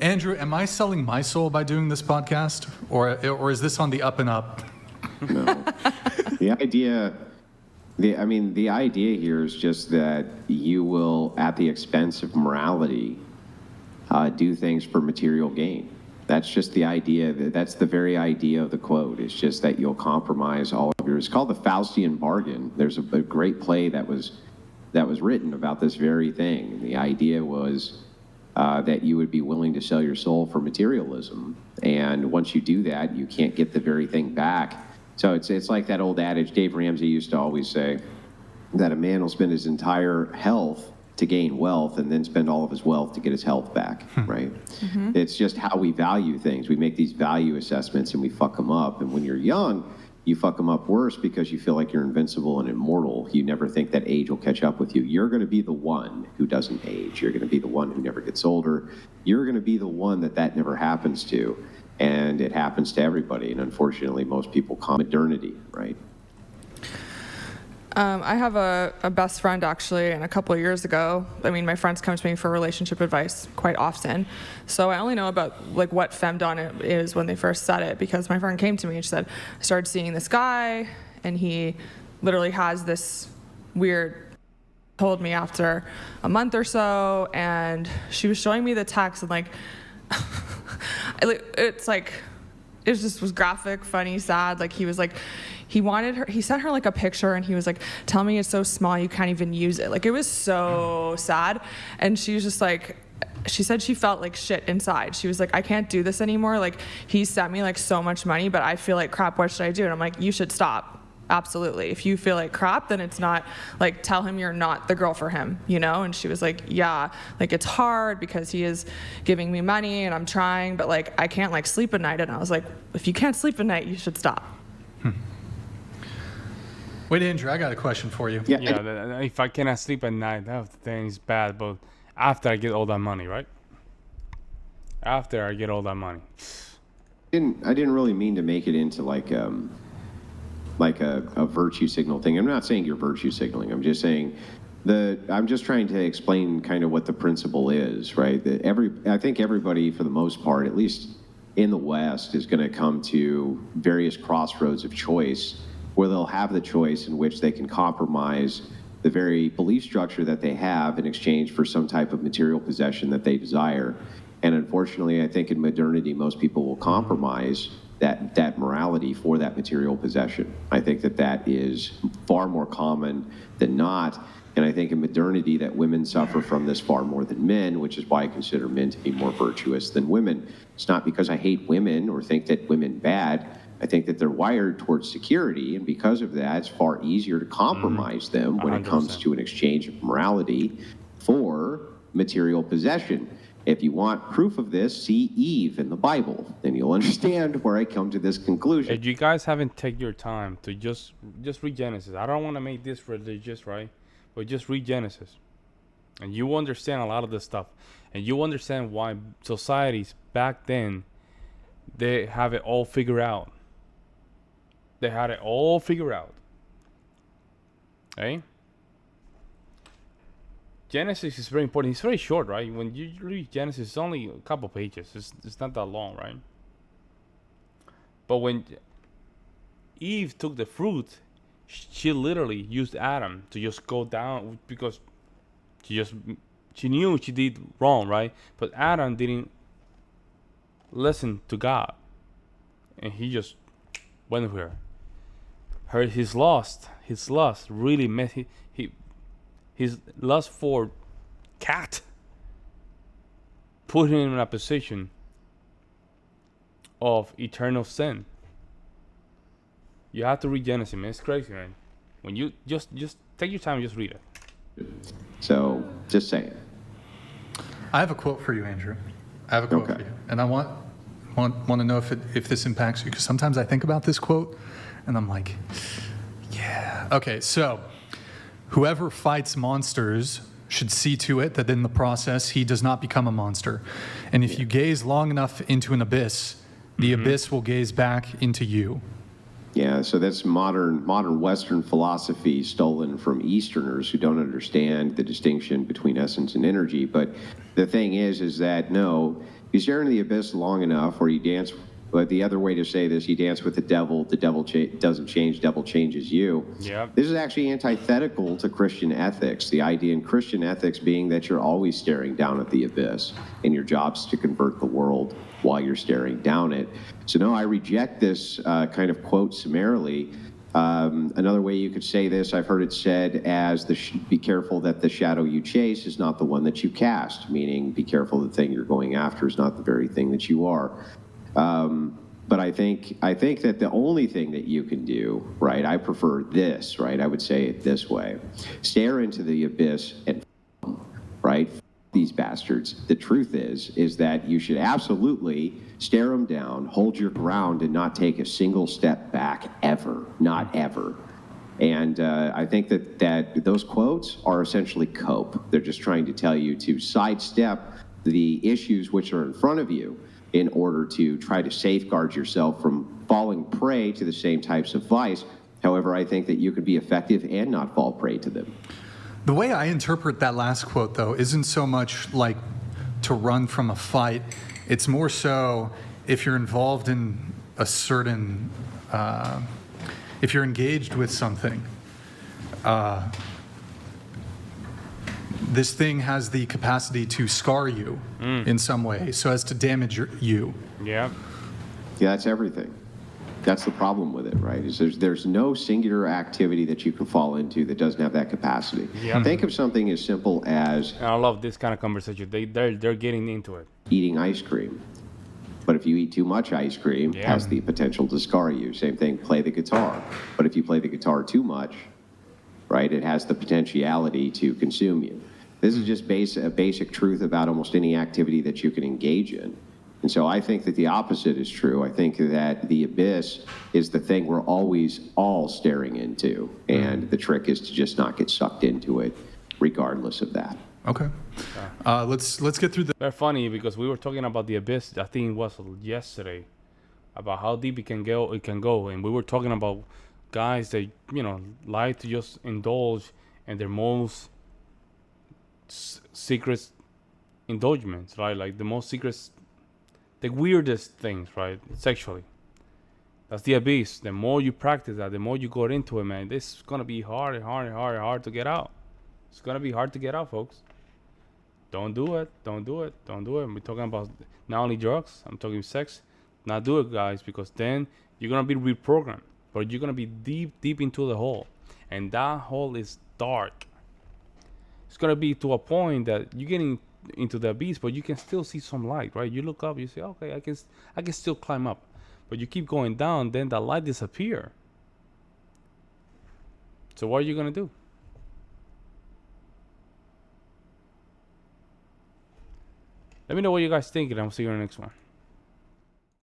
Andrew, am I selling my soul by doing this podcast, or is this on the up and up? No. The idea here is just that you will, at the expense of morality, do things for material gain. That's just the idea. That's the very idea of the quote. It's just that you'll compromise all of yours. It's called the Faustian bargain. There's a great play that was written about this very thing. And the idea was that you would be willing to sell your soul for materialism. And once you do that, you can't get the very thing back. So it's like that old adage Dave Ramsey used to always say, that a man will spend his entire health to gain wealth and then spend all of his wealth to get his health back, right? Mm-hmm. It's just how we value things. We make these value assessments and we fuck them up. And when you're young, you fuck them up worse because you feel like you're invincible and immortal. You never think that age will catch up with you. You're going to be the one who doesn't age. You're going to be the one who never gets older. You're going to be the one that never happens to. And it happens to everybody. And unfortunately, most people call it modernity, right? I have a best friend, actually, and a couple of years ago, my friends come to me for relationship advice quite often. So I only know about what femdom is when they first said it, because my friend came to me and she said, I started seeing this guy, and he literally has this weird, told me after a month or so, and she was showing me the text, and it just was graphic, funny, sad. He sent her a picture, and he was like, tell me it's so small you can't even use it. It was so sad. And she was just she said she felt like shit inside. She was like, I can't do this anymore. He sent me so much money, but I feel like crap. What should I do? And I'm like, you should stop. Absolutely. If you feel like crap, then it's not tell him you're not the girl for him, And she was like, yeah, it's hard because he is giving me money and I'm trying, but I can't sleep at night. And I was like, if you can't sleep at night, you should stop. Wait, Andrew, I got a question for you. Yeah, if I cannot sleep at night, that thing is bad. But after I get all that money, right? After I get all that money. I didn't really mean to make it into a virtue signal thing. I'm not saying you're virtue signaling. I'm just saying I'm just trying to explain kind of what the principle is, right? I think everybody, for the most part, at least in the West, is going to come to various crossroads of choice, where they'll have the choice in which they can compromise the very belief structure that they have in exchange for some type of material possession that they desire. And unfortunately, I think in modernity, most people will compromise that morality for that material possession. I think that is far more common than not. And I think in modernity that women suffer from this far more than men, which is why I consider men to be more virtuous than women. It's not because I hate women or think that women bad. I think that they're wired towards security, and because of that, it's far easier to compromise them when 100%. It comes to an exchange of morality for material possession. If you want proof of this, see Eve in the Bible, then you'll understand where I come to this conclusion. If you guys haven't taken your time to just read Genesis, I don't want to make this religious, right? But just read Genesis, and you understand a lot of this stuff, and you understand why societies back then, they have it all figured out. They had it all figured out. Okay? Genesis is very important. It's very short, right? When you read Genesis, it's only a couple pages. It's not that long, right? But when Eve took the fruit, she literally used Adam to just go down, because she knew she did wrong, right? But Adam didn't listen to God, and he just went with her. His lust really made his lust for cat put him in a position of eternal sin. You have to read Genesis, man. It's crazy, man. When you just take your time and just read it. So, just saying. I have a quote for you, Andrew. I have a quote for you, and I want to know if this impacts you, because sometimes I think about this quote, and I'm like, yeah. Okay, so whoever fights monsters should see to it that in the process he does not become a monster. And if you gaze long enough into an abyss, the abyss will gaze back into you. Yeah, so that's modern Western philosophy stolen from Easterners who don't understand the distinction between essence and energy. But the thing is that no, you stare into the abyss long enough, or you dance. But the other way to say this, you dance with the devil doesn't change, devil changes you. Yeah. This is actually antithetical to Christian ethics. The idea in Christian ethics being that you're always staring down at the abyss, and your job's to convert the world while you're staring down it. So no, I reject this kind of quote summarily. Another way you could say this, I've heard it said as be careful that the shadow you chase is not the one that you cast, meaning be careful the thing you're going after is not the very thing that you are. But I think that the only thing that you can do, right, I prefer this, right, I would say it this way, stare into the abyss and, right, these bastards. The truth is that you should absolutely stare them down, hold your ground, and not take a single step back ever, not ever. And I think that those quotes are essentially cope. They're just trying to tell you to sidestep the issues which are in front of you in order to try to safeguard yourself from falling prey to the same types of vice. However, I think that you could be effective and not fall prey to them. The way I interpret that last quote, though, isn't so much like to run from a fight. It's more so if you're involved in a certain, if you're engaged with something, this thing has the capacity to scar you in some way so as to damage you. Yeah. Yeah, that's everything. That's the problem with it, right? Is there's no singular activity that you can fall into that doesn't have that capacity. Yeah. Think of something as simple as And I love this kind of conversation. They're getting into it. eating ice cream. But if you eat too much ice cream, it has the potential to scar you. Same thing, play the guitar. But if you play the guitar too much, right, it has the potentiality to consume you. This is just a basic truth about almost any activity that you can engage in. And so I think that the opposite is true. I think that the abyss is the thing we're always all staring into. And the trick is to just not get sucked into it, regardless of that. Okay. Let's get through the. They're funny because we were talking about the abyss. I think it was yesterday, about how deep it can go, and we were talking about guys that like to just indulge in their most secret indulgements, right? Like the most secret, the weirdest things, right? Sexually. That's the abyss. The more you practice that, the more you go into it, man. This is gonna be hard to get out. It's gonna be hard to get out, folks. Don't do it. We're talking about not only drugs, I'm talking sex. Not do it, guys, because then you're gonna be reprogrammed, but you're gonna be deep into the hole, and that hole is dark. It's gonna be to a point that you're getting into the abyss, but you can still see some light, right? You look up, you say, okay, I can still climb up, but you keep going down, then the light disappear. So what are you gonna do? Let me know what you guys think, and I'll see you in the next one.